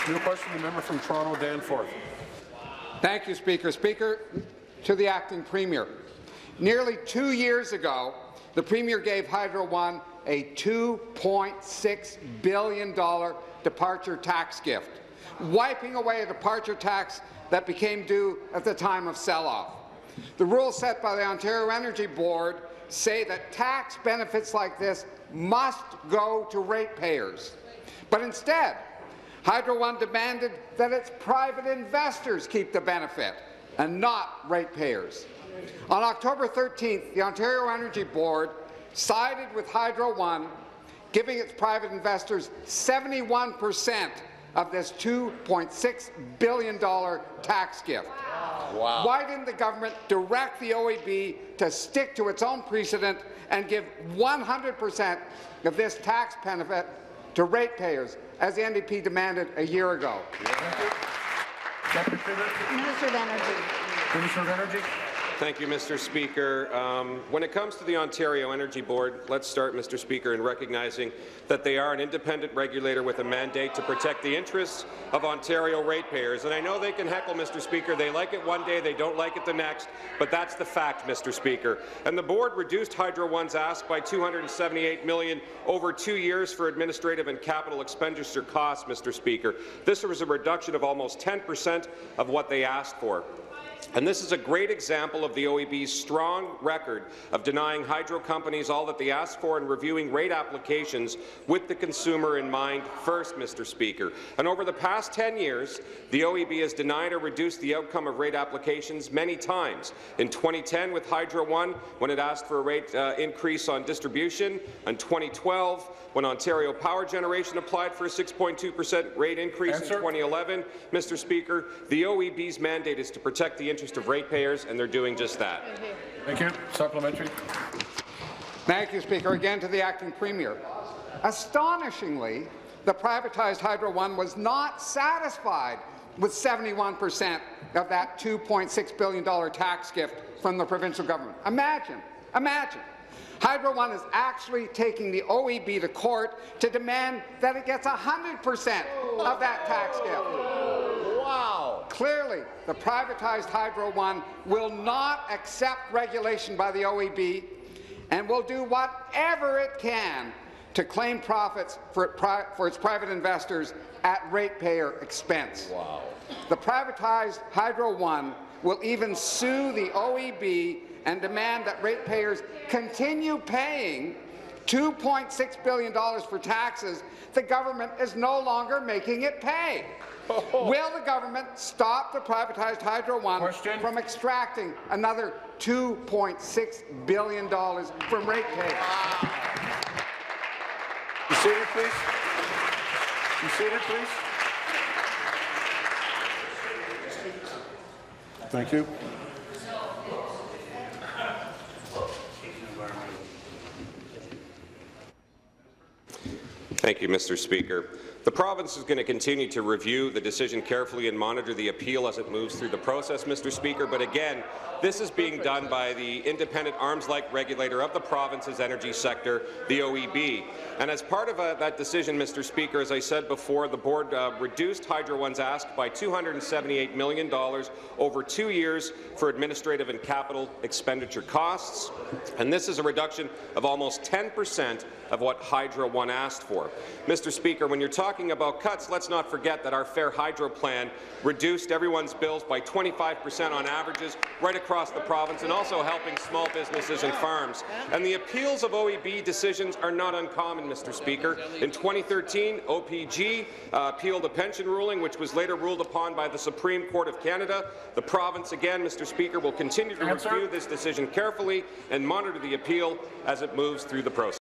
New question, the member from Toronto, Danforth. Thank you, Speaker. Speaker, to the acting Premier. Nearly 2 years ago, the Premier gave Hydro One a $2.6 billion departure tax gift, wiping away a departure tax that became due at the time of sell-off. The rules set by the Ontario Energy Board say that tax benefits like this must go to ratepayers. But instead, Hydro One demanded that its private investors keep the benefit and not ratepayers. On October 13th, the Ontario Energy Board sided with Hydro One, giving its private investors 71% of this $2.6 billion tax gift. Wow. Why didn't the government direct the OEB to stick to its own precedent and give 100% of this tax benefit to ratepayers, as the NDP demanded a year ago? Minister of Energy. Minister of Energy. Thank you, Mr. Speaker. When it comes to the Ontario Energy Board, let's start, Mr. Speaker, in recognizing that they are an independent regulator with a mandate to protect the interests of Ontario ratepayers. And I know they can heckle, Mr. Speaker. They like it one day, they don't like it the next, but that's the fact, Mr. Speaker. And the board reduced Hydro One's ask by $278 million over 2 years for administrative and capital expenditure costs, Mr. Speaker. This was a reduction of almost 10% of what they asked for. And this is a great example of the OEB's strong record of denying hydro companies all that they ask for and reviewing rate applications with the consumer in mind first, Mr. Speaker. And over the past 10 years, the OEB has denied or reduced the outcome of rate applications many times. In 2010 with Hydro One, when it asked for a rate increase on distribution. In 2012, when Ontario Power Generation applied for a 6.2% rate increase. In 2011, Mr. Speaker, the OEB's mandate is to protect the interest of ratepayers, and they're doing just that. Thank you. Supplementary. Thank you, Speaker. Again to the acting Premier. Astonishingly, the privatized Hydro One was not satisfied with 71% of that $2.6 billion tax gift from the provincial government. Imagine. Hydro One is actually taking the OEB to court to demand that it gets 100% of that tax gift. Wow. Clearly, the privatized Hydro One will not accept regulation by the OEB and will do whatever it can to claim profits for its private investors at ratepayer expense. Wow. The privatized Hydro One will even sue the OEB and demand that ratepayers continue paying $2.6 billion for taxes the government is no longer making it pay. Will the government stop the privatized Hydro One from extracting another $2.6 billion from ratepayers? Be seated, please. Be seated, please. Thank you. Thank you, Mr. Speaker. The province is going to continue to review the decision carefully and monitor the appeal as it moves through the process, Mr. Speaker. But again, this is being done by the independent arms-length regulator of the province's energy sector, the OEB. And as part of that decision, Mr. Speaker, as I said before, the board reduced Hydro One's ask by $278 million over 2 years for administrative and capital expenditure costs. And this is a reduction of almost 10% of what Hydro One asked for. Mr. Speaker, when you're talking about cuts, let's not forget that our Fair Hydro plan reduced everyone's bills by 25% on averages right across the province, and also helping small businesses and farms. And the appeals of OEB decisions are not uncommon, Mr. Speaker. In 2013, OPG appealed a pension ruling, which was later ruled upon by the Supreme Court of Canada. The province, again, Mr. Speaker, will continue to review this decision carefully and monitor the appeal as it moves through the process.